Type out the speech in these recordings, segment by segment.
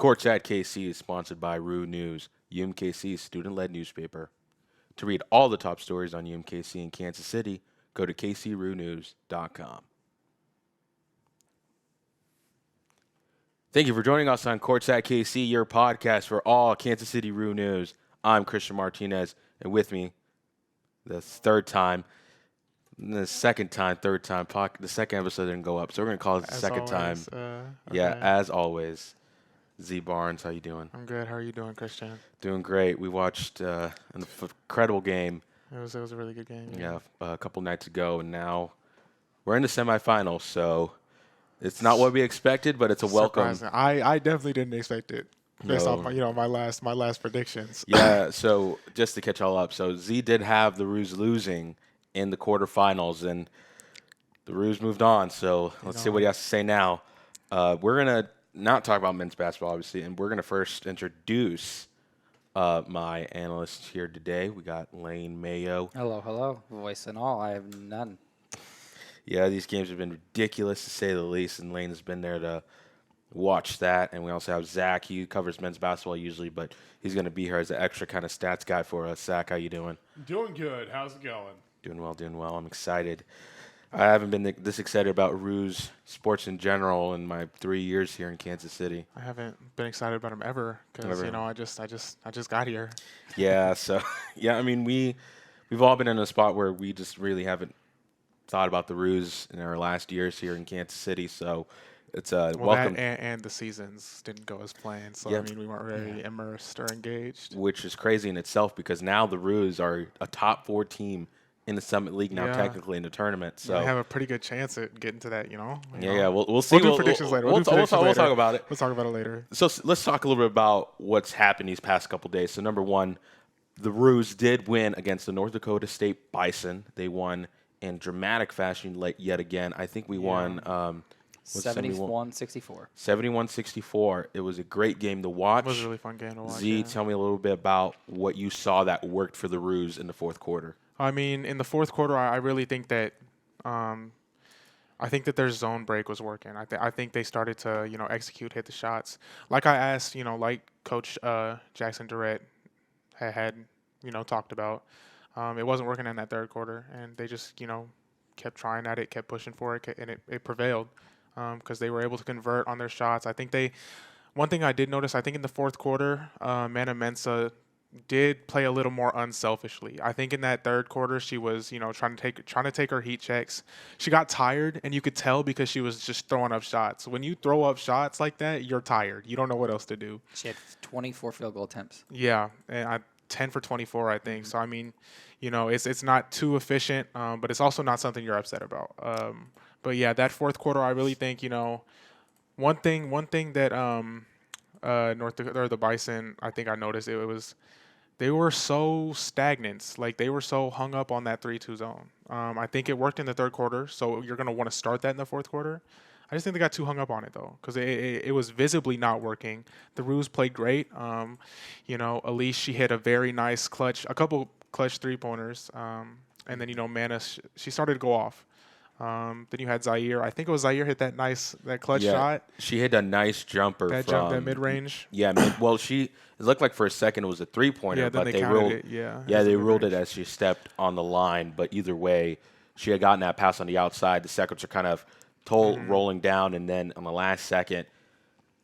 Courtside KC is sponsored by Roo News, UMKC's student-led newspaper. To read all the top stories on UMKC in Kansas City, go to kcroonews.com. Thank you for joining us on Courtside KC, your podcast for all Kansas City Roo news. I'm Cristian Martinez, and with me, the second episode didn't go up, so we're going to call it the second time. Yeah, as always. Z Barnes, how you doing? I'm good. How are you doing, Christian? Doing great. We watched an incredible game. It was a really good game. Yeah, a couple nights ago, and now we're in the semifinals, so it's not what we expected, but it's a welcome. I definitely didn't expect it based No. off my last predictions. Yeah, so just to catch all up, so Z did have the Roos losing in the quarterfinals, and the Roos moved on. So let's see what he has to say now. We're gonna not talk about men's basketball, obviously, and we're gonna first introduce my analysts here today. We got Lane Mayo. Hello. Voice and all, I have none. Yeah, these games have been ridiculous to say the least, and Lane has been there to watch that. And we also have Zach. He covers men's basketball usually, but he's going to be here as an extra kind of stats guy for us. Zach, how you doing? Doing good. How's it going? Doing well. I'm excited. I haven't been this excited about Roos sports in general in my 3 years here in Kansas City. I haven't been excited about him ever because I just got here. Yeah. So yeah, I mean we've all been in a spot where we just really haven't thought about the Roos in our last years here in Kansas City. So it's welcome. And the seasons didn't go as planned. So Yep. I mean we weren't very immersed or engaged. Which is crazy in itself because now the Roos are a top 4 team in the Summit League now, technically in the tournament. So I have a pretty good chance at getting to that. Yeah. We'll see. We'll do predictions later. We'll talk about it. We'll talk about it later. So let's talk a little bit about what's happened these past couple days. So number one, the Roos did win against the North Dakota State Bison. They won in dramatic fashion yet again. I think we won 71-64. 71-64. It was a great game to watch. It was a really fun game to watch. Z, tell me a little bit about what you saw that worked for the Roos in the fourth quarter. I mean, in the fourth quarter, I really think that their zone break was working. I think they started to execute, hit the shots. Like I asked, like Coach Jackson Durrett had talked about. It wasn't working in that third quarter, and they just kept trying at it, kept pushing for it, and it prevailed because they were able to convert on their shots. I think one thing I did notice, I think in the fourth quarter, Mana Mensah did play a little more unselfishly. I think in that third quarter she was, trying to take her heat checks. She got tired, and you could tell because she was just throwing up shots. When you throw up shots like that, you're tired. You don't know what else to do. She had 24 field goal attempts. Yeah, and 10 for 24, I think. So I mean, it's not too efficient, but it's also not something you're upset about. But yeah, that fourth quarter, I really think one thing that North Dakota or the Bison, I think I noticed it was. They were so stagnant. Like, they were so hung up on that 3-2 zone. I think it worked in the third quarter, so you're going to want to start that in the fourth quarter. I just think they got too hung up on it, though, because it was visibly not working. The Roos played great. Elise, she hit a couple clutch three-pointers. And then, Mana, she started to go off. Then you had Zaire. I think it was Zaire hit that clutch shot. She hit a nice jumper that mid-range. Yeah, it looked like for a second it was a three-pointer, but they ruled it. They ruled it as she stepped on the line. But either way, she had gotten that pass on the outside. The seconds are kind of rolling down, and then on the last second,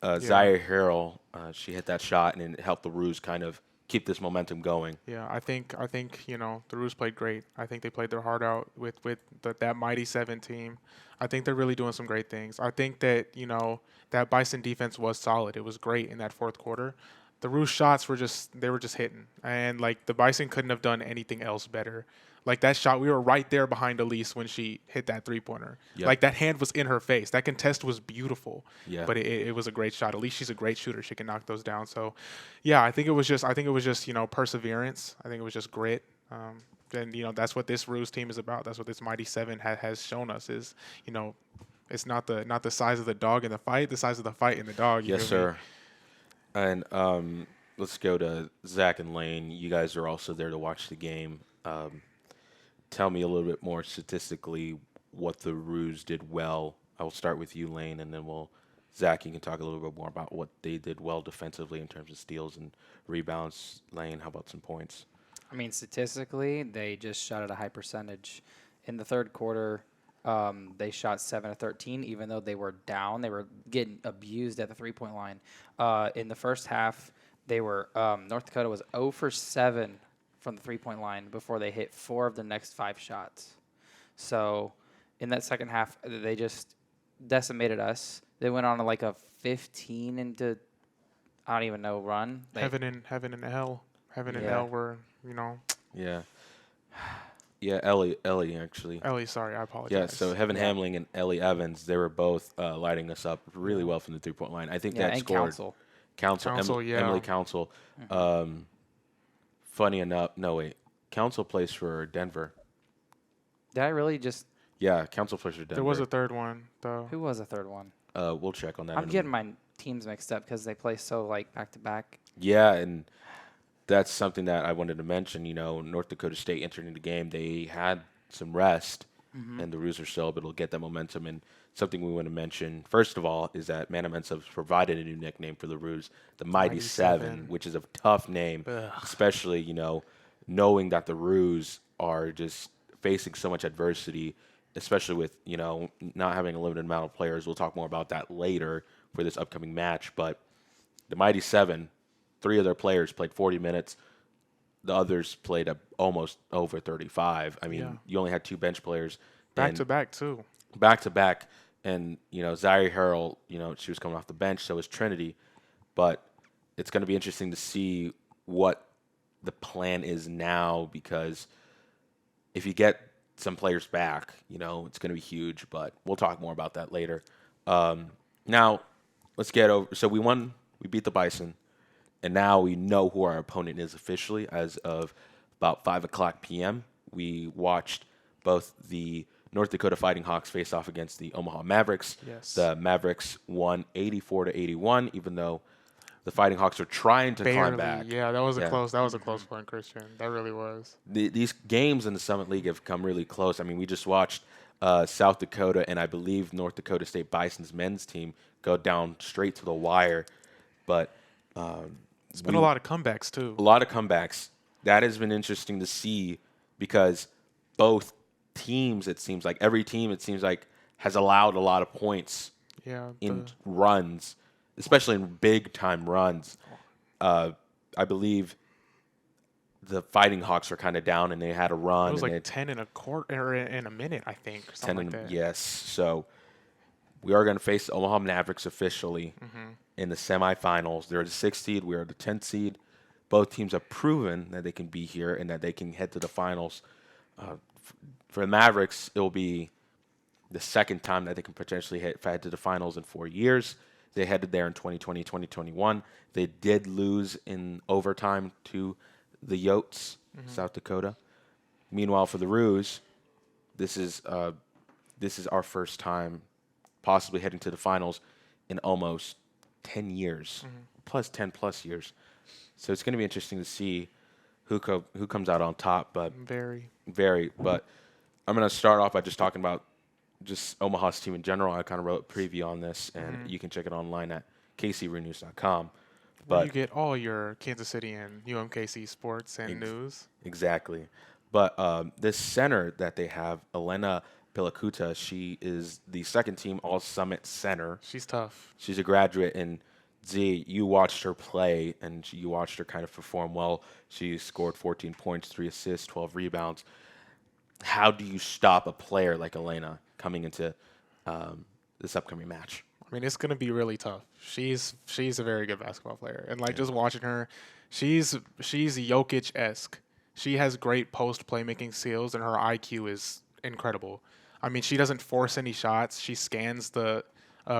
Zaire Harrell, she hit that shot, and it helped the Roos kind of keep this momentum going. Yeah, I think the Roos played great. I think they played their heart out with that Mighty 7 team. I think they're really doing some great things. I think that that Bison defense was solid. It was great in that fourth quarter. The Roos shots were just hitting, and like the Bison couldn't have done anything else better. Like that shot, we were right there behind Elise when she hit that three-pointer. Yep. Like that hand was in her face. That contest was beautiful. Yeah. But it was a great shot. Elise, she's a great shooter. She can knock those down. So, yeah, I think it was just perseverance. I think it was just grit. And that's what this Roos team is about. That's what this Mighty 7 has shown us is it's not the size of the dog in the fight, the size of the fight in the dog. Yes, sir. And let's go to Zach and Lane. You guys are also there to watch the game. Tell me a little bit more statistically what the Roos did well. I will start with you, Lane, and then we'll Zach, you can talk a little bit more about what they did well defensively in terms of steals and rebounds. Lane, how about some points? I mean, statistically, they just shot at a high percentage. In the third quarter, they shot 7 of 13, even though they were down. They were getting abused at the three-point line. In the first half, they were North Dakota was 0 for 7 from the three-point line before they hit 4 of the next 5 shots. So in that second half, they just decimated us. They went on like a 15 into, I don't even know, run. Heaven and hell. Heaven and hell were, Yeah. Yeah, Ellie actually. Ellie, sorry, I apologize. Yeah, so Heaven Hamling and Ellie Evans, they were both lighting us up really well from the three-point line. I think that and scored. Council, Emily Council. Funny enough, no wait, Council plays for Denver. Did I really just? Yeah, Council plays for Denver. There was a third one though. Who was the third one? We'll check on that. I'm getting my teams mixed up because they play so like back to back. Yeah, and that's something that I wanted to mention. North Dakota State entering the game, they had some rest, and the Roos are still able to get that momentum. And something we want to mention, first of all, is that Mana Mensah provided a new nickname for the Roos, the Mighty Seven, which is a tough name, especially, knowing that the Roos are just facing so much adversity, especially with, not having a limited amount of players. We'll talk more about that later for this upcoming match. But the Mighty Seven, 3 of their players played 40 minutes. The others played almost over 35. I mean, you only had 2 bench players. Back to back, too. Back to back. And, Zaire Harrell, she was coming off the bench, so was Trinity. But it's going to be interesting to see what the plan is now, because if you get some players back, it's going to be huge. But we'll talk more about that later. Now, let's get over. So we won. We beat the Bison. And now we know who our opponent is officially as of about 5 o'clock p.m. We watched both the North Dakota Fighting Hawks face off against the Omaha Mavericks. Yes. The Mavericks won 84-81, even though the Fighting Hawks are trying to climb back. Yeah, that was a close one, Christian. That really was. These games in the Summit League have come really close. I mean, we just watched South Dakota and I believe North Dakota State Bison's men's team go down straight to the wire. But it's been a lot of comebacks, too. A lot of comebacks. That has been interesting to see because both teams, it seems like, every team, it seems like, has allowed a lot of points in runs, especially in big-time runs. I believe the Fighting Hawks were kind of down, and they had a run. It was like 10 in a quarter, in a minute, I think, or something like that. Yes. So we are going to face the Omaha Mavericks officially in the semifinals. They're the 6th seed. We are the 10th seed. Both teams have proven that they can be here and that they can head to the finals. For the Mavericks, it will be the second time that they can potentially head to the finals in 4 years. They headed there in 2020, 2021. They did lose in overtime to the Yotes, South Dakota. Meanwhile, for the Roos, this is our first time possibly heading to the finals in almost 10 years, plus 10 plus years. So it's going to be interesting to see who comes out on top. But Very. But I'm going to start off by just talking about just Omaha's team in general. I kind of wrote a preview on this, and you can check it online at kcroonews.com. Where you get all your Kansas City and UMKC sports and news. Exactly. But this center that they have, Elena Pilakuta, she is the second team All-Summit center. She's tough. She's a graduate, and Z, you watched her play, and you watched her kind of perform well. She scored 14 points, 3 assists, 12 rebounds. How do you stop a player like Elena coming into this upcoming match? I mean, it's going to be really tough. She's a very good basketball player. And, just watching her, she's Jokic-esque. She has great post playmaking skills, and her IQ is incredible. I mean, she doesn't force any shots. She scans the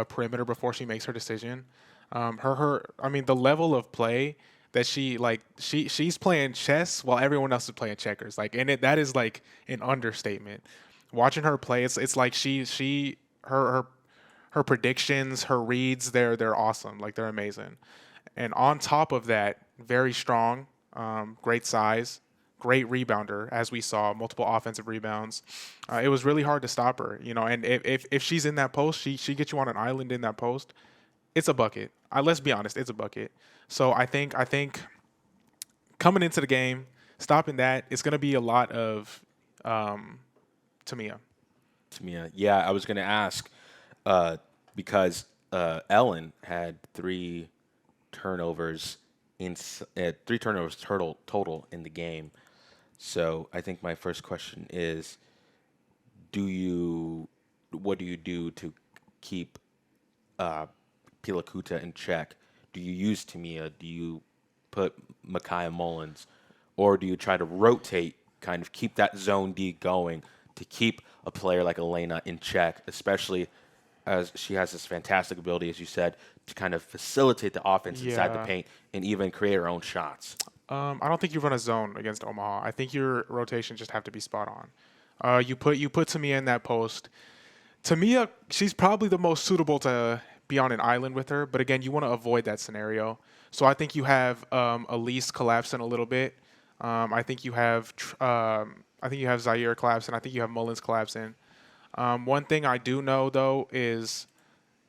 perimeter before she makes her decision. The level of play that she's playing chess while everyone else is playing checkers. That is an understatement. Watching her play, it's like her predictions, her reads, they're awesome. They're amazing. And on top of that, very strong, great size, great rebounder, as we saw, multiple offensive rebounds. It was really hard to stop her, and if she's in that post, she gets you on an island in that post. it's a bucket. Let's be honest, it's a bucket. So I think coming into the game, stopping that, it's going to be a lot of Tamia. Tamia, yeah, I was going to ask because Ellen had 3 turnovers total in the game. So I think my first question is, what do you do to keep Pilakuta in check? Do you use Tamia? Do you put Micaiah Mullins? Or do you try to rotate, kind of keep that zone D going to keep a player like Elena in check, especially as she has this fantastic ability, as you said, to kind of facilitate the offense inside the paint and even create her own shots? I don't think you run a zone against Omaha. I think your rotations just have to be spot on. You put Tamia in that post. Tamia, she's probably the most suitable to be on an island with her, but again, you want to avoid that scenario. So I think you have Elise collapsing a little bit. I think you have Zaire collapsing. I think you have Mullins collapsing. One thing I do know though is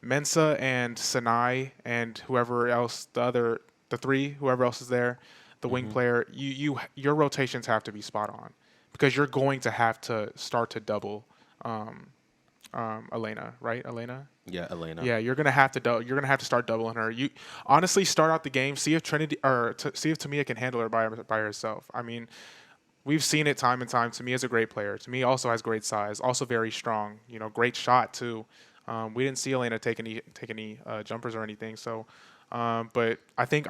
Mensa and Sinai and whoever else, the 3, whoever else is there, the wing player, your rotations have to be spot on because you're going to have to start to double Elena, right? Elena? Yeah, Elena. Yeah, you're gonna have to start doubling her. You honestly start out the game, see if see if Tamia can handle her by herself. I mean, we've seen it time and time. Tamia's a great player. Tamia also has great size, also very strong. Great shot too. We didn't see Elena take any jumpers or anything. So, but I think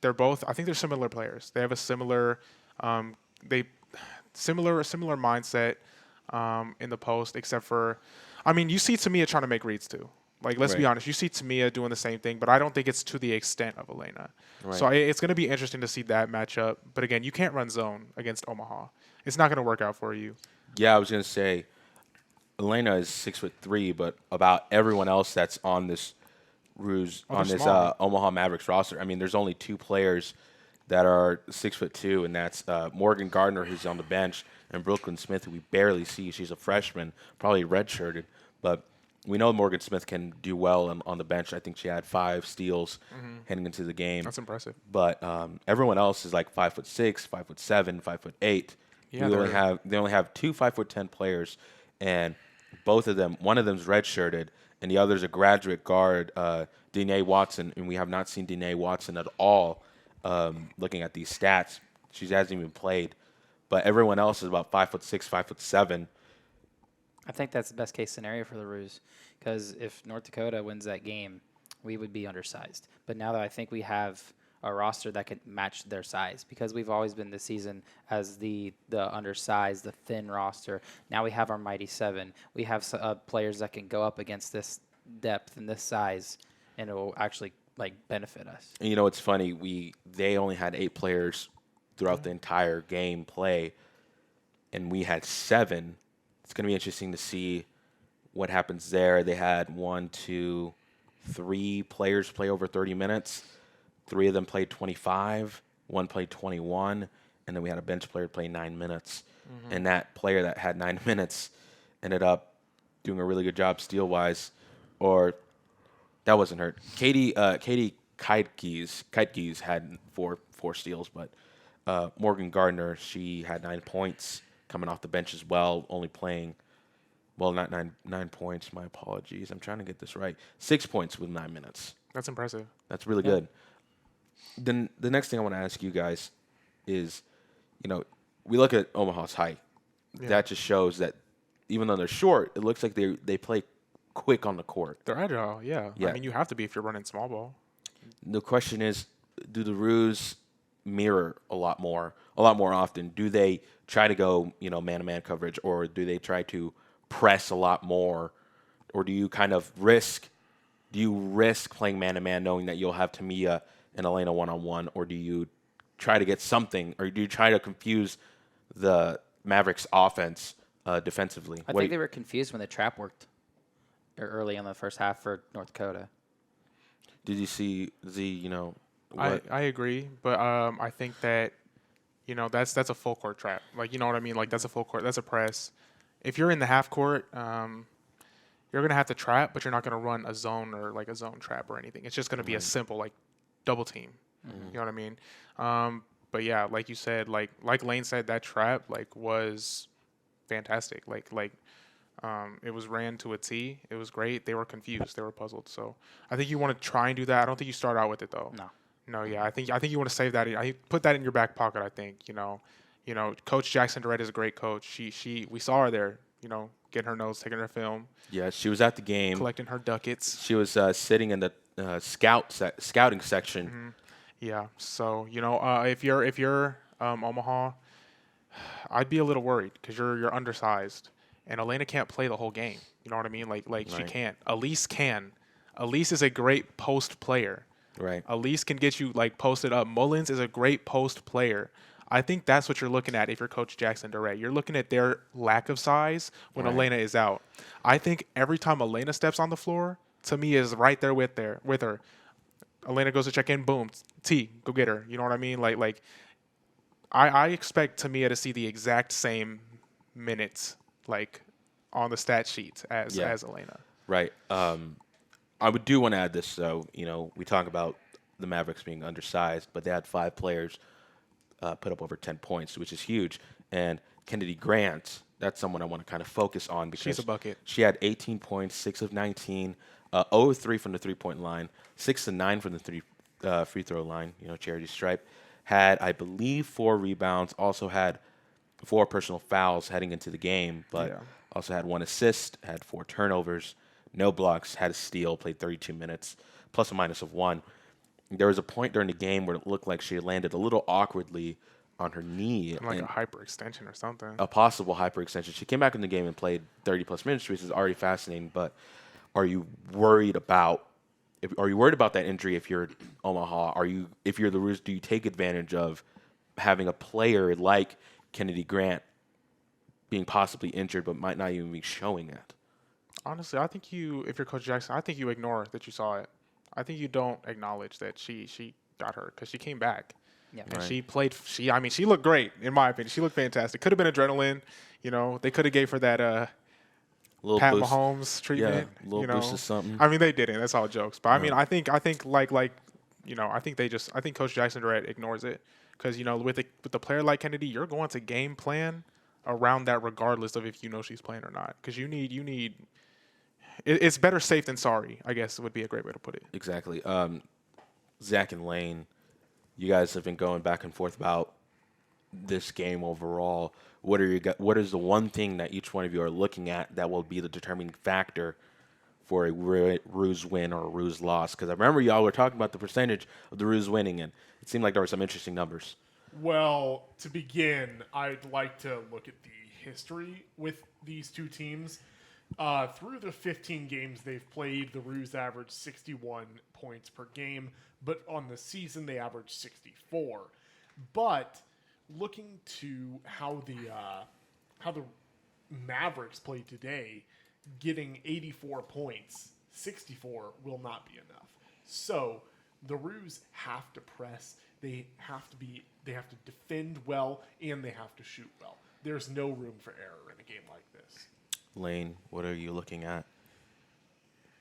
they're similar players. They have a similar similar mindset in the post, except for, I mean, you see Tamia trying to make reads too. Like, let's be honest, you see Tamia doing the same thing, but I don't think it's to the extent of Elena. Right. So it's going to be interesting to see that matchup. But again, you can't run zone against Omaha. It's not going to work out for you. Yeah, I was going to say, Elena is 6'3", but about everyone else that's on this Omaha Mavericks roster, I mean, there's only 2 players that are 6'2", and that's Morgan Gardner, who's on the bench, and Brooklyn Smith, who we barely see. She's a freshman, probably redshirted, but we know Morgan Smith can do well on the bench. I think she had 5 steals heading into the game. That's impressive. But everyone else is like 5'6", 5'7", 5'8". Yeah, they only have 2 5'10" players, and both of them, one of them's redshirted, and the other's a graduate guard, Danae Watson, and we have not seen Danae Watson at all. Looking at these stats, she hasn't even played. But everyone else is about 5'6", 5'7". I think that's the best case scenario for the Roos, because if North Dakota wins that game, we would be undersized. But now that I think we have a roster that could match their size, because we've always been this season as the undersized, the thin roster. Now we have our mighty 7. We have players that can go up against this depth and this size, and it will actually benefit us. And it's funny. They only had 8 players throughout the entire game play, and we had 7. It's going to be interesting to see what happens there. They had 1, 2, 3 players play over 30 minutes. 3 of them played 25. 1 played 21. And then we had a bench player play 9 minutes. And that player that had 9 minutes ended up doing a really good job steal-wise. Or that wasn't her. Katie Kitekeys had four steals, but Morgan Gardner, she had 9 points coming off the bench as well, only playing, well, not 9 points, my apologies. I'm trying to get this right. 6 points with 9 minutes. That's impressive. That's really good. Then the next thing I want to ask you guys is, we look at Omaha's height. Yeah. That just shows that even though they're short, it looks like they play quick on the court. They're agile, yeah. I mean, you have to be if you're running small ball. The question is, do the Roos mirror a lot more often? Do they try to go, man-to-man coverage, or do they try to press a lot more? Or do you kind of risk playing man-to-man knowing that you'll have Tamia and Elena one-on-one, or do you try to get something, or do you try to confuse the Mavericks offense defensively? I think they were confused when the trap worked early in the first half for North Dakota. Did you see I agree, but I think that that's a full court trap. Like, you know what I mean? Like, that's a full court. That's a press. If you're in the half court, you're you're going to have to trap, but you're not going to run a zone or like a zone trap or anything. It's just going to be a simple like double team. You know what I mean? But yeah, like you said, like Lane said, that trap like was fantastic. It was ran to a T. It was great. They were confused. They were puzzled. So I think you want to try and do that. I don't think you start out with it though. No. Yeah. I think you want to save that. I put that in your back pocket. I think Coach Jackson Durrett is a great coach. We saw her there. Getting her notes, taking her film. Yeah, she was at the game, collecting her ducats. She was sitting in the scouting section. Mm-hmm. Yeah. So if you're Omaha, I'd be a little worried because you're undersized, and Elena can't play the whole game. You know what I mean? Like she can't. Elise can. Elise is a great post player. Right. Elise can get you like posted up. Mullins is a great post player. I think that's what you're looking at if you're Coach Jackson Durrett. You're looking at their lack of size when Elena is out. I think every time Elena steps on the floor, to me, is right there with her. Elena goes to check in, boom, T, go get her. You know what I mean? I expect Tamia to see the exact same minutes on the stat sheet as Elena. Right. I do want to add this, though. We talk about the Mavericks being undersized, but they had 5 players put up over 10 points, which is huge. And Kennedy Grant, that's someone I want to kind of focus on because she's a bucket. She had 18 points, 6 of 19, 0 of 3 from the three-point line, 6 of 9 from the free throw line. Charity stripe. Had, I believe, 4 rebounds. Also had 4 personal fouls heading into the game, but also had 1 assist, had 4 turnovers, no blocks, had a steal, played 32 minutes, plus or minus of 1. There was a point during the game where it looked like she landed a little awkwardly on her knee. Like a hyperextension or something. A possible hyperextension. She came back in the game and played 30-plus minutes, which is already fascinating. But are you worried about that injury if you're Omaha? If you're the Roos, do you take advantage of having a player like Kennedy Grant being possibly injured but might not even be showing it? Honestly, I think if you're Coach Jackson, I think you ignore that you saw it. I think you don't acknowledge that she got hurt because she came back. Yeah. And she played. She looked great in my opinion. She looked fantastic. Could have been adrenaline. They could have gave her that little Pat boost. Mahomes treatment. Yeah, a little boost of something. They didn't. That's all jokes. But I think I think Coach Jackson Durrett ignores it because with a player like Kennedy, you're going to game plan around that regardless of if she's playing or not because you need. It's better safe than sorry, I guess would be a great way to put it. Exactly. Zach and Lane, you guys have been going back and forth about this game overall. What is the one thing that each one of you are looking at that will be the determining factor for a Roos win or a Roos loss? Because I remember y'all were talking about the percentage of the Roos winning, and it seemed like there were some interesting numbers. Well, to begin, I'd like to look at the history with these two teams. Through the 15 games they've played, the Roos averaged 61 points per game, but on the season they averaged 64. But looking to how the Mavericks play today, getting 84 points, 64 will not be enough. So the Roos have to press. They have to defend well, and they have to shoot well. There's no room for error in a game like this. Lane, what are you looking at?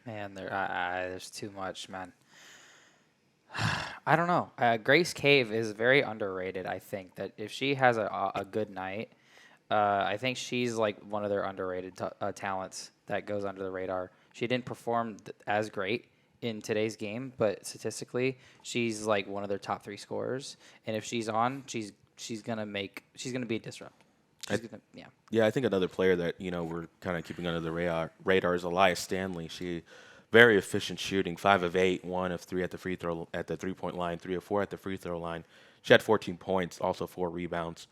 Man, there's too much, man. I don't know. Grace Cave is very underrated, I think. That if she has a good night, I think she's like one of their underrated talents that goes under the radar. She didn't perform as great in today's game, but statistically, she's like one of their top 3 scorers. And if she's on, she's gonna be a disrupt. Yeah, I think another player that we're kind of keeping under the radar is Elias Stanley. She very efficient shooting, 5 of 8, 1 of 3 at the 3-point line, 3 of 4 at the free throw line. She had 14 points, also 4 rebounds,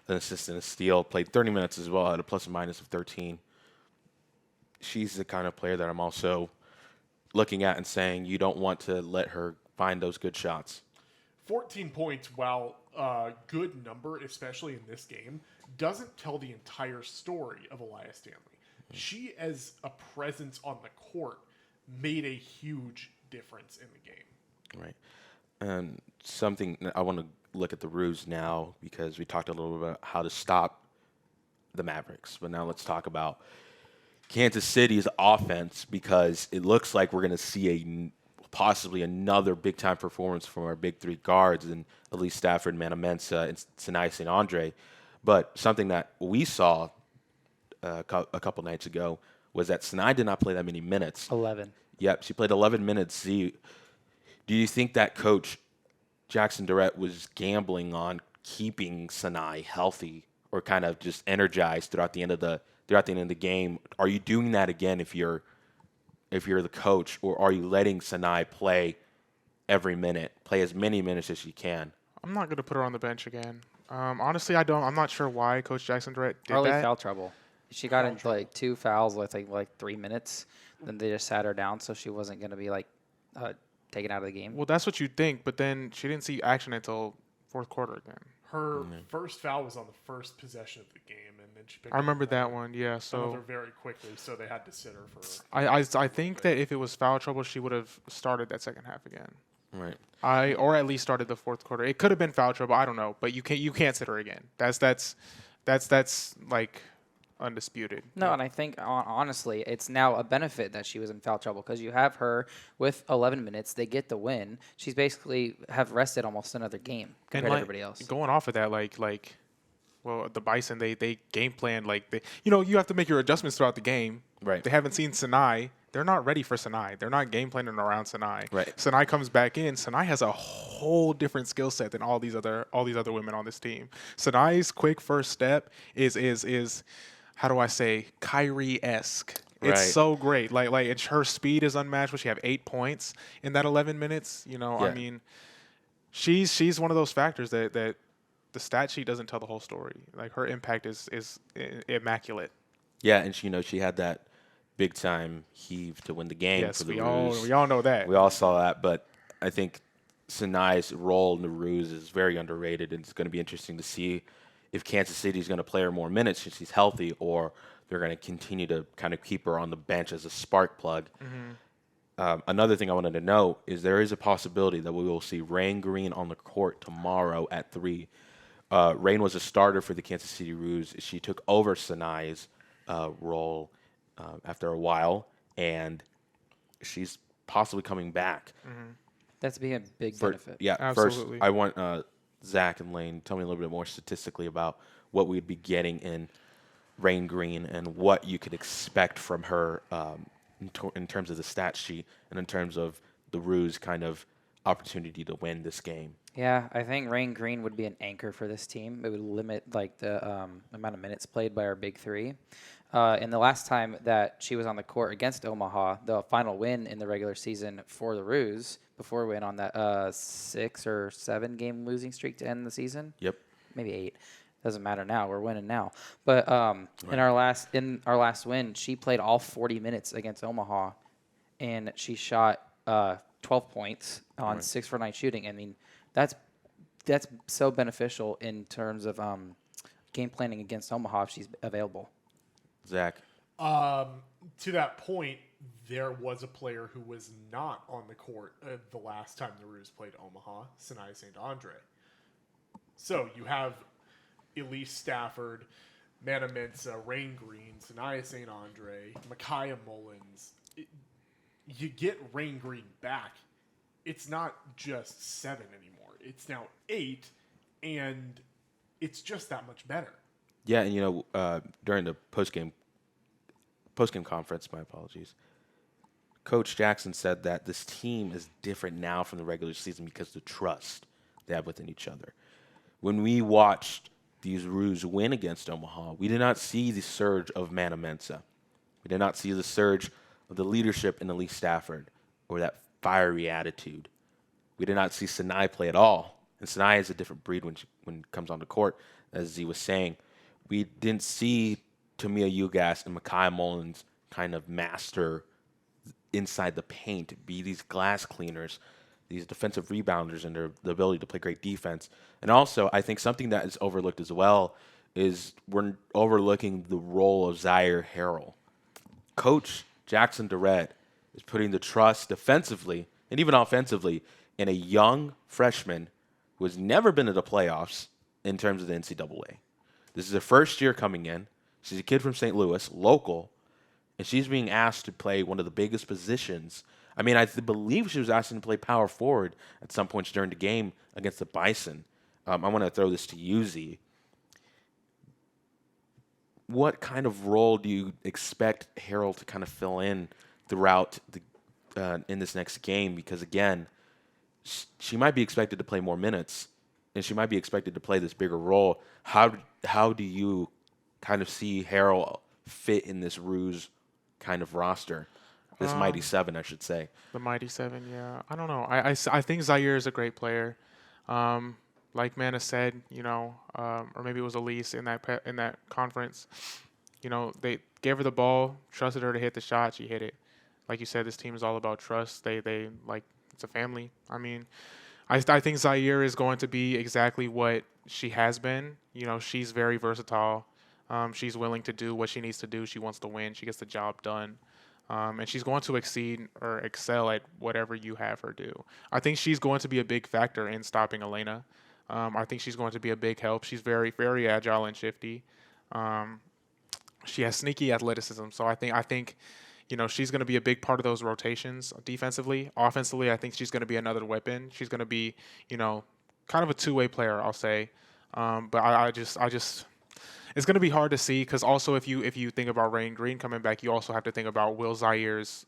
an assist and a steal. Played 30 minutes as well at a plus or minus of 13. She's the kind of player that I'm also looking at and saying you don't want to let her find those good shots. 14 points, while a good number, especially in this game, doesn't tell the entire story of Elias Stanley. She, as a presence on the court, made a huge difference in the game. Right. And something I want to look at the Roos now because we talked a little bit about how to stop the Mavericks. But now let's talk about Kansas City's offense, because it looks like we're going to see possibly another big-time performance from our big three guards in Elise Stafford, Mana Mensah, and Sinai St. Andre. But something that we saw a couple nights ago was that Sinai did not play that many minutes. 11. Yep, she played 11 minutes. Do you think that Coach Jackson Durrett was gambling on keeping Sinai healthy or kind of just energized throughout the end of the game? Are you doing that again if you're the coach, or are you letting Sinai play every minute, play as many minutes as you can? I'm not going to put her on the bench again. Honestly, I don't. I'm not sure why Coach Jackson Durrett did Early that. foul trouble. She got into like 2 fouls with like 3 minutes. Then they just sat her down, so she wasn't going to be like taken out of the game. Well, that's what you think, but then she didn't see action until fourth quarter again. Her first foul was on the first possession of the game, and then she picked I remember up that one. Yeah, so very quickly, so they had to sit her for. I think that if it was foul trouble, she would have started that second half again. Right. Or at least started the fourth quarter. It could have been foul trouble. I don't know, but you can't sit her again. That's like undisputed. No, and I think honestly, it's now a benefit that she was in foul trouble because you have her with 11 minutes. They get the win. She's basically have rested almost another game compared to everybody else. Going off of that, well, the Bison they game plan you have to make your adjustments throughout the game. Right. They haven't seen Sinai. They're not ready for Sinai. They're not game planning around Sinai. Right. Sinai comes back in. Sinai has a whole different skill set than all these other women on this team. Sinai's quick first step is how do I say, Kyrie-esque. It's right. so great. Her speed is unmatched. But she have 8 points in that 11 minutes. Yeah. I mean, she's one of those factors that the stat sheet doesn't tell the whole story. Like, her impact is immaculate. Yeah, and she had that big time heave to win the game. Yes, for the we all know that. We all saw that, but I think Sinai's role in the Roos is very underrated, and it's going to be interesting to see if Kansas City is going to play her more minutes since she's healthy, or they're going to continue to kind of keep her on the bench as a spark plug. Mm-hmm. Another thing I wanted to know is there is a possibility that we will see Rain Green on the court tomorrow at 3. Rain was a starter for the Kansas City Roos. She took over Sinai's role after a while, and she's possibly coming back. Mm-hmm. That's being a big benefit. Yeah, absolutely. First, I want Zach and Lane, tell me a little bit more statistically about what we'd be getting in Rain Green and what you could expect from her in terms of the stat sheet and in terms of the Roos' kind of opportunity to win this game. Yeah, I think Rain Green would be an anchor for this team. It would limit the amount of minutes played by our big three. And the last time that she was on the court against Omaha, the final win in the regular season for the Roos, before we went on that 6 or 7 game losing streak to end the season. Yep. Maybe 8. Doesn't matter now. We're winning now. But in our last win, she played all 40 minutes against Omaha, and she shot 12 points on 6 for 9 shooting. I mean, that's so beneficial in terms of game planning against Omaha if she's available. Zach. To that point, there was a player who was not on the court the last time the Roos played Omaha, Sinai St. Andre. So you have Elise Stafford, Mana Mensah, Rain Green, Sinai St. Andre, Micaiah Mullins. You get Rain Green back. It's not just 7 anymore. It's now 8, and it's just that much better. Yeah, and during the post-game conference, my apologies, Coach Jackson said that this team is different now from the regular season because of the trust they have within each other. When we watched these Roos win against Omaha, we did not see the surge of Mana Mensah. We did not see the surge of the leadership in Elise Stafford or that fiery attitude. We did not see Sinai play at all. And Sinai is a different breed when it comes on the court, as Z was saying. We didn't see Tamia Ugas and Micaiah Mullins kind of master inside the paint, be these glass cleaners, these defensive rebounders, and the ability to play great defense. And also, I think something that is overlooked as well is we're overlooking the role of Zaire Harrell. Coach Jackson Durrett is putting the trust defensively and even offensively in a young freshman who has never been to the playoffs in terms of the NCAA. This is her first year coming in. She's a kid from St. Louis, local, and she's being asked to play one of the biggest positions. I mean, I believe she was asked to play power forward at some points during the game against the Bison. I want to throw this to you, Z. What kind of role do you expect Harold to kind of fill in throughout in this next game? Because, again, she might be expected to play more minutes, and she might be expected to play this bigger role. How do you kind of see Harold fit in this Roos kind of roster? This Mighty Seven, I should say. The Mighty Seven, yeah. I don't know. I think Zaire is a great player. Like Mana said, or maybe it was Elise in that conference. They gave her the ball, trusted her to hit the shot. She hit it. Like you said, this team is all about trust. They like, it's a family. I mean, I think Zaire is going to be exactly what she has been. She's very versatile. She's willing to do what she needs to do. She wants to win. She gets the job done. And she's going to exceed or excel at whatever you have her do. I think she's going to be a big factor in stopping Elena. I think she's going to be a big help. She's very, very agile and shifty. She has sneaky athleticism. So I think she's going to be a big part of those rotations defensively. Offensively, I think she's going to be another weapon. She's going to be, kind of a two-way player, I'll say. But I just it's going to be hard to see because also if you think about Rain Green coming back, you also have to think about Will Zaire's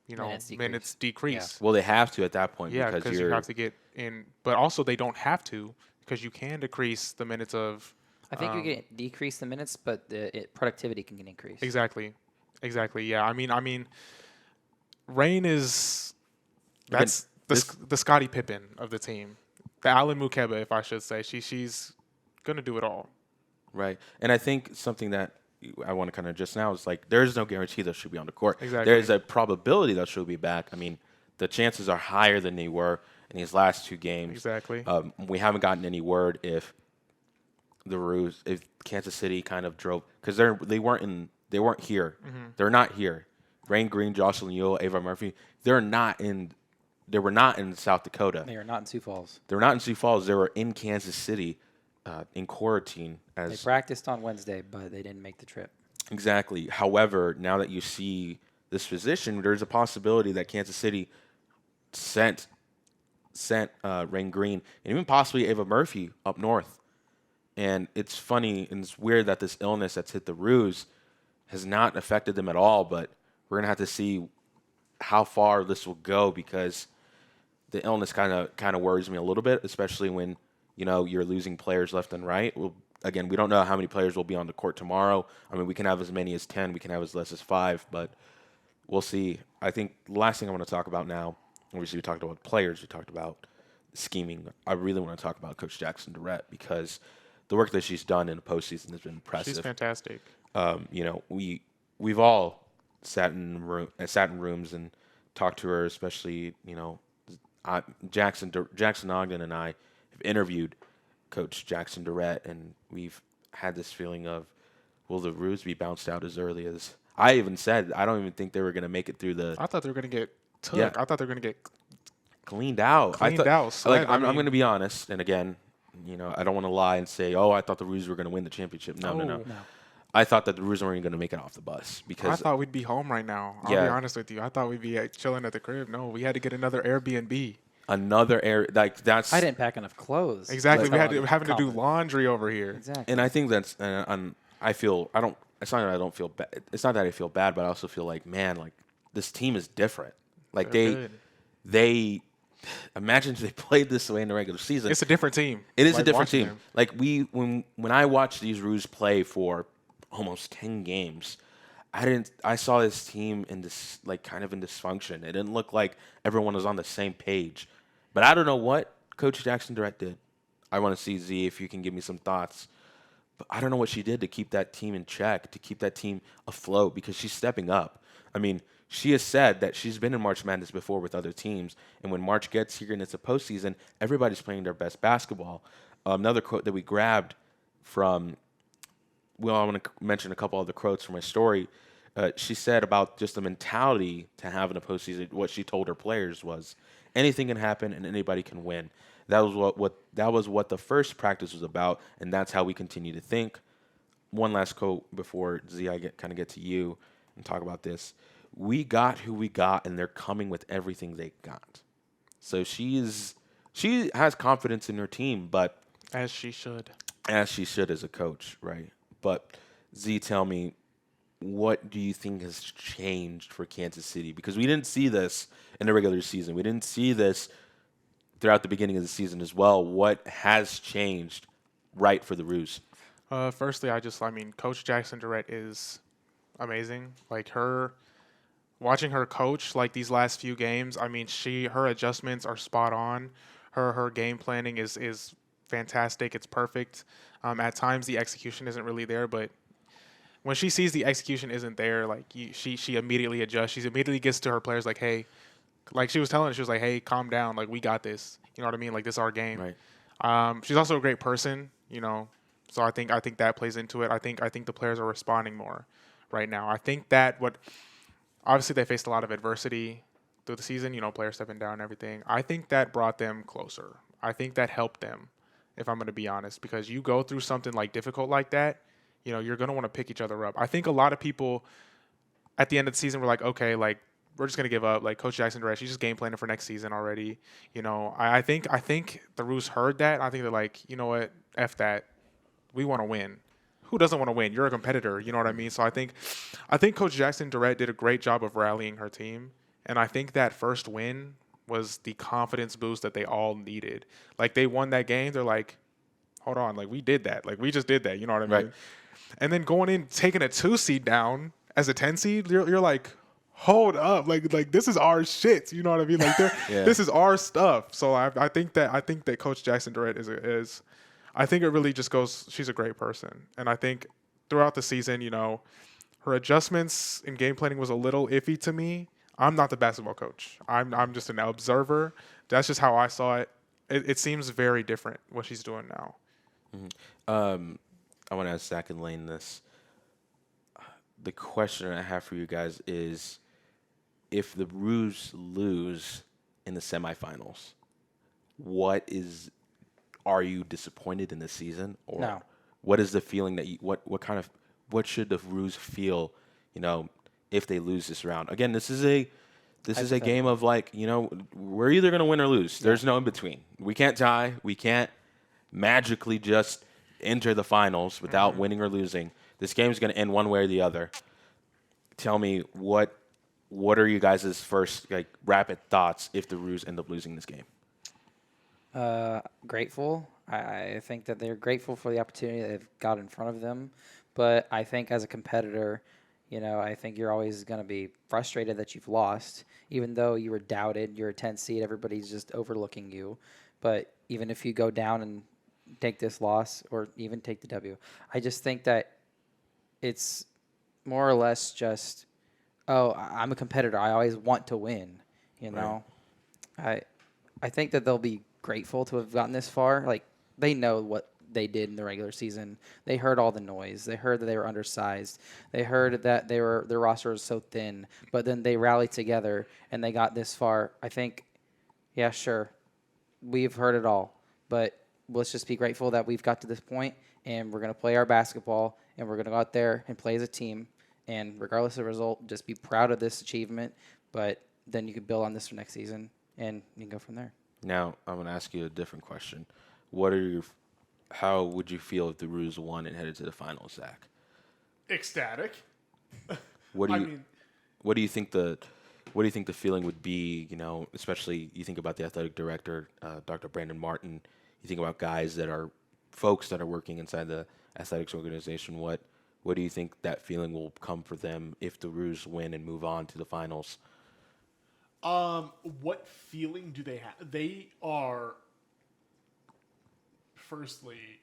minutes decrease. Yeah. Well, they have to at that point. Yeah, because you have to get in. But also they don't have to because you can decrease the minutes of. I think you can decrease the minutes, but the productivity can get increased. Exactly. Yeah. I mean, Rain is the Scottie Pippen of the team, the Alan Mukeba, if I should say. She's gonna do it all. Right. And I think something that I want to kind of just now is like there is no guarantee that she'll be on the court. Exactly. There is a probability that she'll be back. I mean, the chances are higher than they were in these last two games. Exactly. We haven't gotten any word if Kansas City kind of drove because they weren't here. Mm-hmm. They're not here. Rain Green, Jocelyn Yule, Ava Murphy. They were not in South Dakota. They are not in Sioux Falls. They were not in Sioux Falls. They were in Kansas City. In quarantine. They practiced on Wednesday, but they didn't make the trip. Exactly. However, now that you see this position, there's a possibility that Kansas City sent Rain Green and even possibly Ava Murphy up north. And it's funny and it's weird that this illness that's hit the Roos has not affected them at all, but we're going to have to see how far this will go because the illness kind of worries me a little bit, especially when you're losing players left and right. Well, again, we don't know how many players will be on the court tomorrow. I mean, we can have as many as 10. We can have as less as 5, but we'll see. I think the last thing I want to talk about now, obviously we talked about players, we talked about scheming. I really want to talk about Coach Jackson Durrett because the work that she's done in the postseason has been impressive. She's fantastic. We've all sat in rooms and talked to her, especially, Jackson Ogden and I have interviewed Coach Jackson Durrett, and we've had this feeling of, will the Roos be bounced out as early as? I even said I don't even think they were going to make it through the. I thought they were going to get took. Yeah. I thought they were going to get cleaned out. I'm going to be honest, and again, I don't want to lie and say, I thought the Roos were going to win the championship. No. I thought that the Roos weren't going to make it off the bus because I thought we'd be home right now. I'll be honest with you. I thought we'd be chilling at the crib. No, we had to get another Airbnb. That's. I didn't pack enough clothes. Exactly, we had having to do laundry over here. Exactly, and I think that's. I feel I don't. It's not that I don't feel bad. It's not that I feel bad, but I also feel like, man, like this team is different. Like they imagine if they played this way in the regular season. It's a different team. It is a different team. Them. Like when I watched these Roos play for almost 10 games. I saw this team in this kind of in dysfunction. It didn't look like everyone was on the same page. But I don't know what Coach Jackson Durrett did. I want to see Z if you can give me some thoughts. But I don't know what she did to keep that team in check, to keep that team afloat because she's stepping up. I mean, she has said that she's been in March Madness before with other teams, and when March gets here and it's a postseason, everybody's playing their best basketball. Another quote that we grabbed from. Well, I want to mention a couple other quotes from my story. She said about just the mentality to have in a postseason. What she told her players was, anything can happen and anybody can win. That was what the first practice was about, and that's how we continue to think. One last quote before Z, I get to you. and talk about this. We got who we got, and they're coming with everything they got. So she has confidence in her team, but as she should as a coach, right? But Z, tell me, what do you think has changed for Kansas City? Because we didn't see this in the regular season. We didn't see this throughout the beginning of the season as well. What has changed right for the Roos? Firstly, Coach Jackson Durrett is amazing. Like watching her coach like these last few games, her adjustments are spot on. Her game planning is fantastic. It's perfect. At times the execution isn't really there, but when she sees the execution isn't there, she immediately adjusts. She immediately gets to her players like, hey, like she was telling us, she was like, hey, calm down. Like, we got this. You know what I mean? Like, this is our game. Right. She's also a great person, so I think that plays into it. I think the players are responding more right now. I think that obviously they faced a lot of adversity through the season, players stepping down and everything. I think that brought them closer. I think that helped them, if I'm going to be honest, because you go through something like difficult like that, you're going to want to pick each other up. I think a lot of people at the end of the season were like, okay, like, we're just going to give up. Like, Coach Jackson Durrett, she's just game planning for next season already. I think the Roos heard that. I think they're like, you know what, F that. We want to win. Who doesn't want to win? You're a competitor. You know what I mean? So I think Coach Jackson Durrett did a great job of rallying her team. And I think that first win was the confidence boost that they all needed. Like, they won that game. They're like, hold on. Like, we did that. Like, we just did that. You know what I mean? Right. And then going in, taking a 2 seed down as a 10 seed, you're like, hold up. Like this is our shit. You know what I mean? Like, this is our stuff. So I think that Coach Jackson Durrett is I think it really just goes, she's a great person. And I think throughout the season, her adjustments in game planning was a little iffy to me. I'm not the basketball coach. I'm just an observer. That's just how I saw it. It seems very different what she's doing now. Mm-hmm. I want to ask Zach and Lane this. The question I have for you guys is, if the Roos lose in the semifinals, are you disappointed in this season, or no? What is the feeling that what should the Roos feel, if they lose this round? Again, this is a game of we're either going to win or lose. Yeah. There's no in between. We can't tie. We can't magically just enter the finals without winning or losing. This game's going to end one way or the other. Tell me, what are you guys' first rapid thoughts if the Roos end up losing this game? Grateful. I think that they're grateful for the opportunity that they've got in front of them. But I think as a competitor, I think you're always going to be frustrated that you've lost. Even though you were doubted, you're a 10 seed, everybody's just overlooking you. But even if you go down and take this loss or even take the W, I just think that it's more or less just, I'm a competitor. I always want to win, Right. I think that they'll be grateful to have gotten this far. Like, they know what they did in the regular season. They heard all the noise. They heard that they were undersized. They heard that their roster was so thin. But then they rallied together and they got this far. I think, yeah, sure, we've heard it all. But let's just be grateful that we've got to this point, and we're going to play our basketball, and we're going to go out there and play as a team. And regardless of the result, just be proud of this achievement. But then you can build on this for next season, and you can go from there. Now, I'm going to ask you a different question. How would you feel if the Roos won and headed to the finals, Zach? Ecstatic. What do you think the feeling would be? Especially you think about the athletic director, Dr. Brandon Martin. You think about guys that are folks that are working inside the athletics organization. What do you think that feeling will come for them if the Roos win and move on to the finals? What feeling do they have? They are, firstly,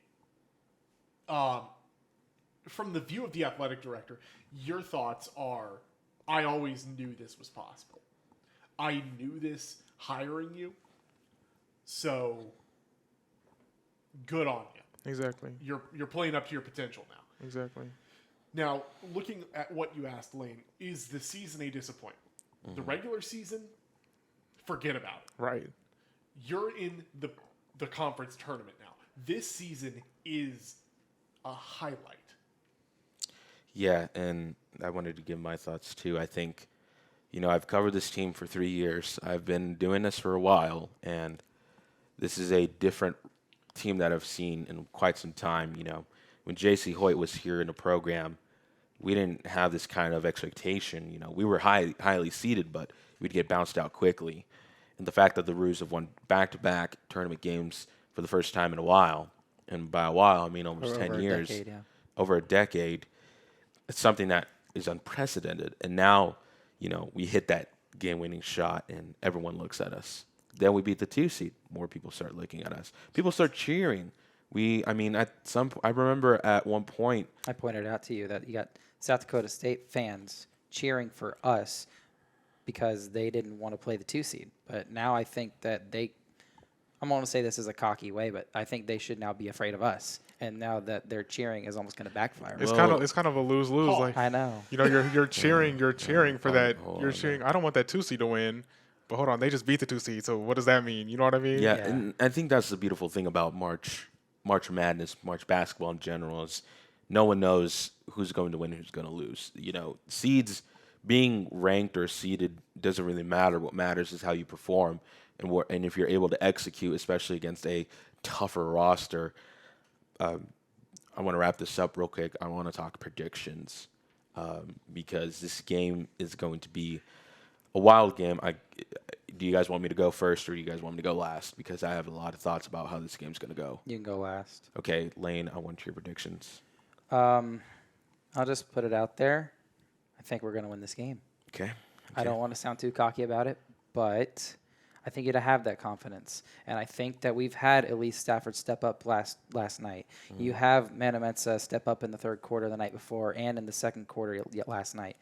from the view of the athletic director, your thoughts are, I always knew this was possible. I knew this hiring you, so good on you. Exactly. You're playing up to your potential now. Exactly. Now, looking at what you asked, Lane, is the season a disappointment? Mm-hmm. The regular season, forget about it. Right. You're in the conference tournament now. This season is a highlight. Yeah, and I wanted to give my thoughts too. I think, I've covered this team for 3 years. I've been doing this for a while, and this is a different team that I've seen in quite some time. When J.C. Hoyt was here in the program, we didn't have this kind of expectation. We were highly seeded, but we'd get bounced out quickly. And the fact that the Roos have won back-to-back tournament games for the first time in a while, and by a while I mean almost 10 years, over a decade, it's something that is unprecedented. And now, we hit that game-winning shot, and everyone looks at us. Then we beat the 2 seed. More people start looking at us. People start cheering. I remember at one point, I pointed out to you that you got South Dakota State fans cheering for us because they didn't want to play the 2 seed. But now I think that I'm going to say this is a cocky way, but I think they should now be afraid of us. And now that their cheering is almost going to backfire. It's kind of a lose-lose. Like, I know. You're cheering for that. You're cheering. I don't want that 2 seed to win. But hold on, they just beat the 2 seed. So what does that mean? You know what I mean? Yeah, and I think that's the beautiful thing about March Madness, March basketball in general, is no one knows who's going to win and who's going to lose. Seeds being ranked or seeded doesn't really matter. What matters is how you perform and if you're able to execute, especially against a tougher roster. I want to wrap this up real quick. I want to talk predictions because this game is going to be a wild game. Do you guys want me to go first or do you guys want me to go last? Because I have a lot of thoughts about how this game's going to go. You can go last. Okay, Lane, I want your predictions. I'll just put it out there. I think we're going to win this game. Okay. I don't want to sound too cocky about it, but I think you got to have that confidence. And I think that we've had Elise Stafford step up last night. Mm-hmm. You have Manamensa step up in the third quarter the night before and in the second quarter last night.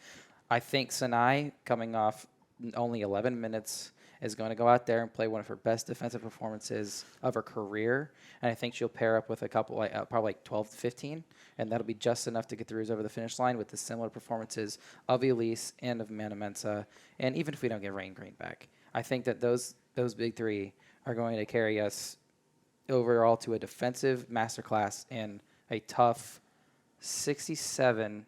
I think Sinai, coming off only 11 minutes, is going to go out there and play one of her best defensive performances of her career. And I think she'll pair up with a couple, probably 12 to 15, and that'll be just enough to get the Roos over the finish line with the similar performances of Elise and of Manamensa. And even if we don't get Rain Green back, I think that those big three are going to carry us overall to a defensive masterclass and a tough 67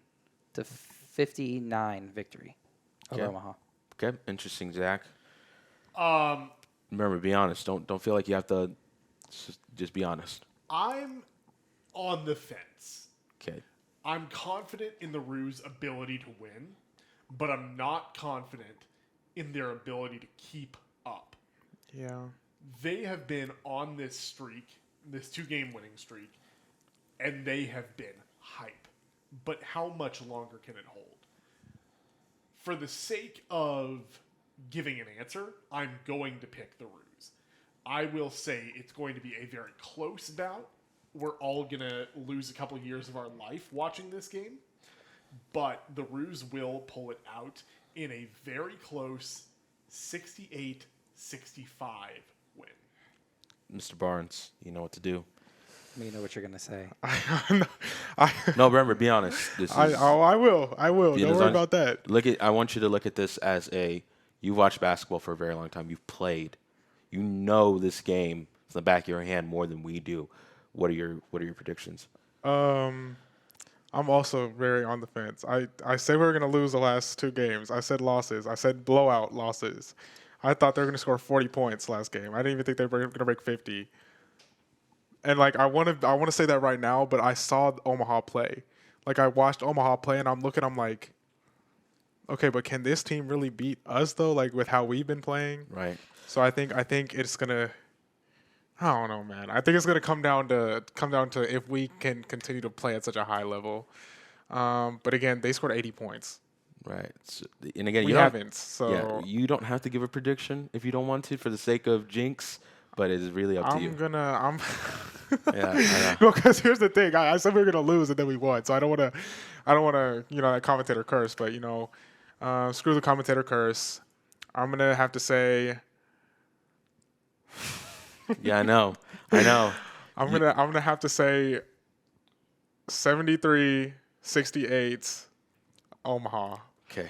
to 59 victory over Omaha. Okay, interesting, Zach. Remember, be honest. Don't feel like you have to. Just be honest. I'm on the fence. Okay. I'm confident in the Roos' ability to win, but I'm not confident in their ability to keep up. Yeah. They have been on this streak, this 2-game winning streak, and they have been hype. But how much longer can it hold? For the sake of giving an answer, I'm going to pick the Roos. I will say it's going to be a very close bout. We're all going to lose a couple of years of our life watching this game, but the Roos will pull it out in a very close 68-65 win. Mr. Barnes, you know what to do. You know what you're going to say. No, remember, be honest. I will. Don't worry about that. I want you to look at this as you've watched basketball for a very long time. You've played. You know this game from the back of your hand more than we do. What are your predictions? I'm also very on the fence. I said we were going to lose the last 2 games. I said losses. I said blowout losses. I thought they were going to score 40 points last game. I didn't even think they were going to break 50. And I want to say that right now, but I saw Omaha play. I watched Omaha play, and I'm like, okay, but can this team really beat us though? With how we've been playing, right? So I think it's gonna. I don't know, man. I think it's gonna come down to if we can continue to play at such a high level. But again, they scored 80 points. Right. So, and again, we haven't. So yeah, you don't have to give a prediction if you don't want to, for the sake of jinx. But it's really up to you. Yeah. No, because here's the thing. I said we were gonna lose and then we won. So I don't wanna that commentator curse. But screw the commentator curse. I'm gonna have to say. Yeah, I know. I'm gonna have to say 73-68 Omaha. Okay.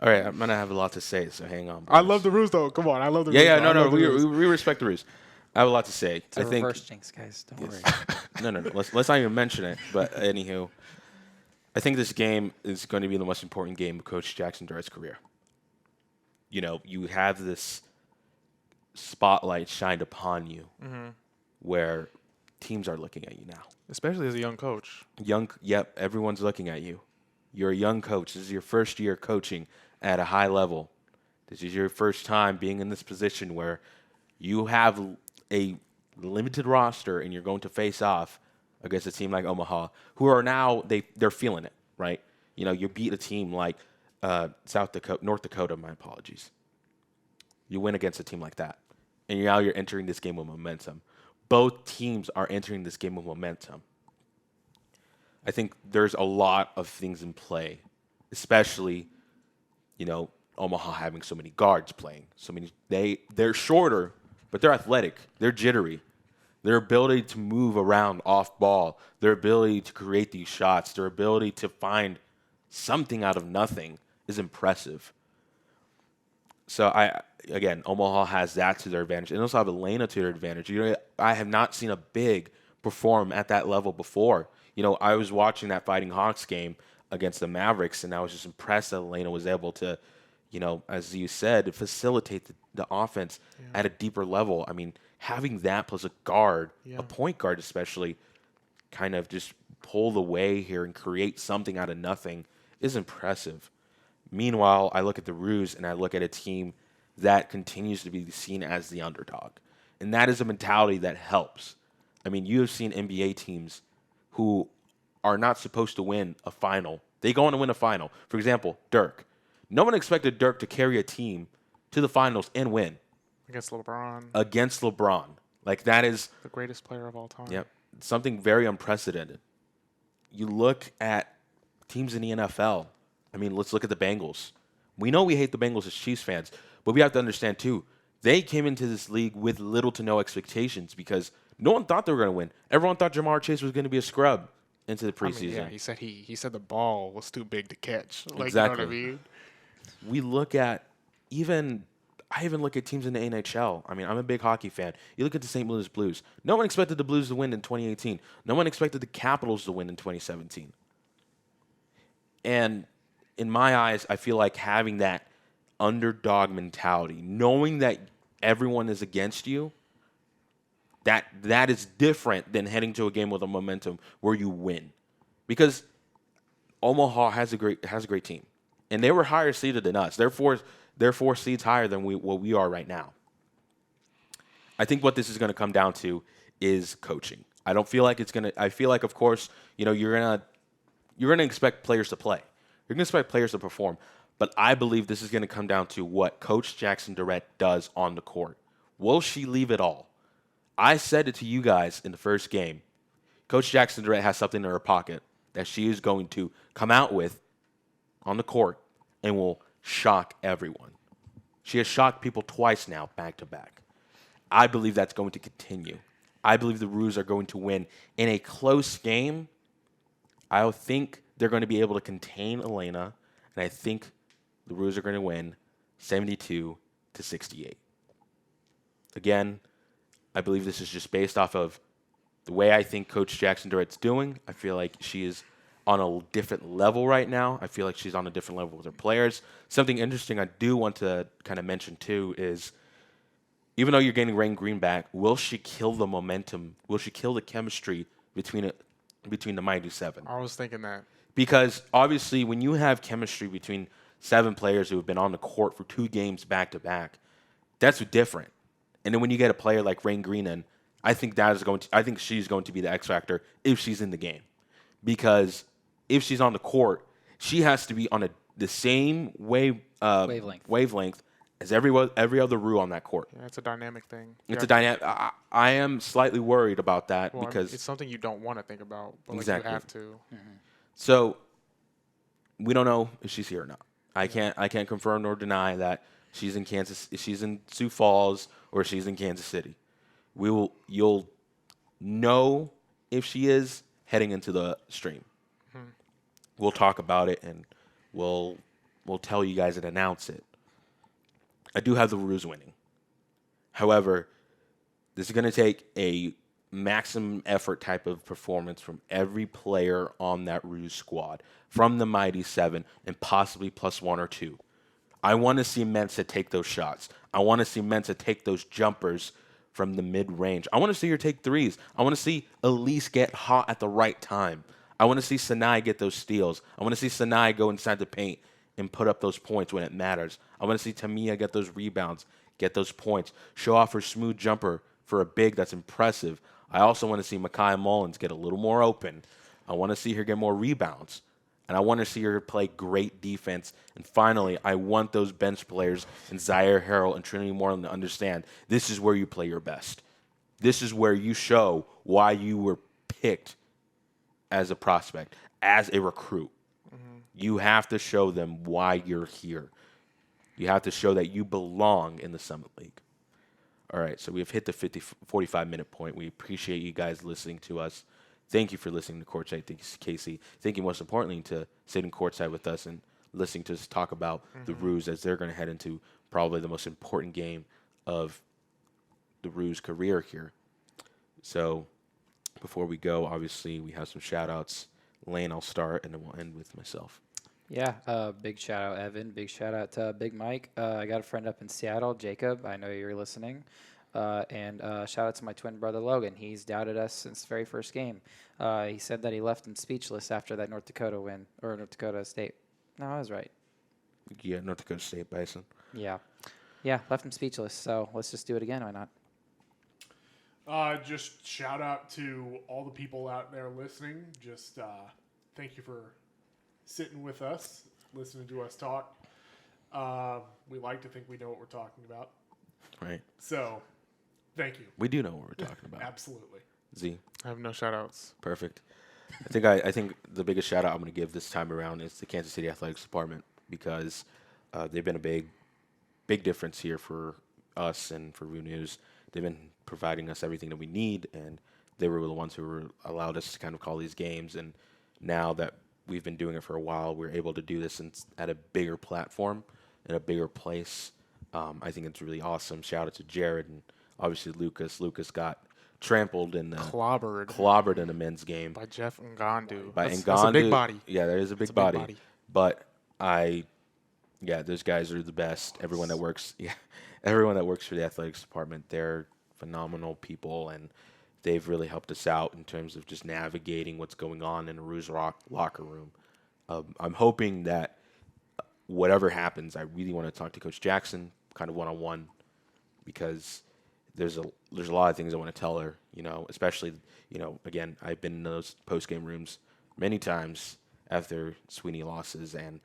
All right, I'm going to have a lot to say, so hang on. I love the Roos, though. Come on, I love the Roos. Yeah, no, we respect the Roos. I have a lot to say. It's a reverse jinx, guys. Don't worry. No. Let's not even mention it. But anywho, I think this game is going to be the most important game of Coach Jackson Durrett's career. You know, you have this spotlight shined upon you where teams are looking at you now. Especially as a young coach. Everyone's looking at you. You're a young coach. This is your first year coaching at a high level. This is your first time being in this position where you have a limited roster and you're going to face off against a team like Omaha, who are now, they're feeling it, right? You know, you beat a team like North Dakota, my apologies. You win against a team like that. And now you're entering this game with momentum. Both teams are entering this game with momentum. I think there's a lot of things in play, especially, you know, Omaha having so many guards playing. They're shorter, but they're athletic. They're jittery. Their ability to move around off ball, their ability to create these shots, their ability to find something out of nothing is impressive. So Omaha has that to their advantage, and also have Elena to their advantage. You know, I have not seen a big perform at that level before. You know, I was watching that Fighting Hawks game against the Mavericks, and I was just impressed that Elena was able to, you know, as you said, facilitate the offense at a deeper level. I mean, having that plus a guard, a point guard especially, kind of just pull the way here and create something out of nothing is impressive. Meanwhile, I look at the Roos and I look at a team that continues to be seen as the underdog. And that is a mentality that helps. I mean, you have seen NBA teams who are not supposed to win a final. They go on to win a final. For example, Dirk. No one expected Dirk to carry a team to the finals and win. Against LeBron. Like, that is the greatest player of all time. Yep. Something very unprecedented. You look at teams in the NFL. I mean, let's look at the Bengals. We know we hate the Bengals as Chiefs fans, but we have to understand, too, they came into this league with little to no expectations because no one thought they were going to win. Everyone thought Jamar Chase was going to be a scrub into the preseason. I mean, he said the ball was too big to catch. Like, exactly. You know what I mean? We look at I even look at teams in the NHL. I mean, I'm a big hockey fan. You look at the St. Louis Blues. No one expected the Blues to win in 2018. No one expected the Capitals to win in 2017. And in my eyes, I feel like having that underdog mentality, knowing that everyone is against you, that is different than heading to a game with a momentum where you win. Because Omaha has a great team. And they were higher seeded than us. They're four seeds higher than what we are right now. I think what this is going to come down to is coaching. I feel like, of course, you know, you're gonna expect players to play. You're gonna expect players to perform. But I believe this is going to come down to what Coach Jackson Durrett does on the court. Will she leave it all? I said it to you guys in the first game. Coach Jackson Durrett has something in her pocket that she is going to come out with on the court and will shock everyone. She has shocked people twice now, back to back. I believe that's going to continue. I believe the Roos are going to win in a close game. I think they're going to be able to contain Elena, and I think the Roos are going to win 72-68. Again, I believe this is just based off of the way I think Coach Jackson Durrett's doing. I feel like she is on a different level right now. I feel like she's on a different level with her players. Something interesting I do want to kind of mention, too, is even though you're getting Rain Green back, will she kill the momentum? Will she kill the chemistry between the Mighty Seven? I was thinking that. Because, obviously, when you have chemistry between 7 players who have been on the court for 2 games back-to-back, that's different. And then when you get a player like Rain Green I think she's going to be the X factor if she's in the game. Because if she's on the court, she has to be on the same wavelength as every other Roo on that court. Yeah, it's a dynamic thing. It's a dynamic. I am slightly worried about that because it's something you don't want to think about, but exactly. You have to. Mm-hmm. So we don't know if she's here or not. I can't confirm nor deny that she's in Kansas. If she's in Sioux Falls or she's in Kansas City. You'll know if she is heading into the stream. Mm-hmm. We'll talk about it and we'll tell you guys and announce it. I do have the Roos winning. However, This is going to take a maximum effort type of performance from every player on that Roos squad, from the Mighty Seven and possibly plus one or two. I want to see Mensa take those shots. I want to see Mensa take those jumpers from the mid-range. I want to see her take threes. I want to see Elise get hot at the right time. I want to see Sanai get those steals. I want to see Sanai go inside the paint and put up those points when it matters. I want to see Tamia get those rebounds, get those points, show off her smooth jumper for a big that's impressive. I also want to see Micaiah Mullins get a little more open. I want to see her get more rebounds. And I want to see her play great defense. And finally, I want those bench players and Zaire Harrell and Trinity Moreland to understand this is where you play your best. This is where you show why you were picked as a prospect, as a recruit. Mm-hmm. You have to show them why you're here. You have to show that you belong in the Summit League. All right, so we've hit the 45-minute point. We appreciate you guys listening to us. Thank you for listening to Courtside KC. Thank you most importantly to sitting courtside with us and listening to us talk about the Roos as they're going to head into probably the most important game of the Roos' career here. So before we go, obviously we have some shout-outs. Lane, I'll start, and then we'll end with myself. Yeah, big shout-out, Evan. Big shout-out to Big Mike. I got a friend up in Seattle, Jacob. I know you're listening. And shout out to my twin brother, Logan. He's doubted us since the very first game. He said that he left him speechless after that North Dakota win, or North Dakota State. No, I was right. Yeah, North Dakota State Bison. Yeah, left him speechless. So let's just do it again. Why not? Just shout out to all the people out there listening. Just thank you for sitting with us, listening to us talk. We like to think we know what we're talking about. Right. So, thank you. We do know what we're talking about. Absolutely. Z. I have no shout-outs. Perfect. I think the biggest shout-out I'm going to give this time around is the Kansas City Athletics Department because they've been a big difference here for us and for Roo News. They've been providing us everything that we need, and they were the ones who allowed us to kind of call these games. And now that we've been doing it for a while, we're able to do this at a bigger platform, in a bigger place. I think it's really awesome. Shout out to Jared and obviously Lucas. Lucas got trampled in the clobbered in the men's game by Jeff Ngandu. That's a big body. Yeah, that is a big body. But those guys are the best. Everyone that works for the athletics department, they're phenomenal people, and they've really helped us out in terms of just navigating what's going on in a Roos locker room. I'm hoping that whatever happens, I really want to talk to Coach Jackson, kind of one-on-one, because there's a lot of things I want to tell her, especially, again, I've been in those post-game rooms many times after Sweeney losses, and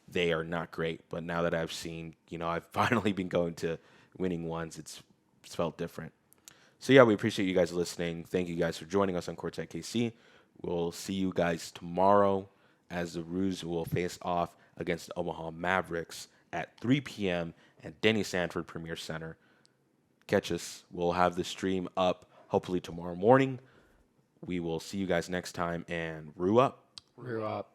they are not great. But now that I've seen, I've finally been going to winning ones, it's felt different. So, yeah, we appreciate you guys listening. Thank you guys for joining us on Courtside KC. We'll see you guys tomorrow as the Roos will face off against the Omaha Mavericks at 3 p.m. at Denny Sanford Premier Center. Catch us. We'll have the stream up hopefully tomorrow morning. We will see you guys next time, and Roo up. Roo up.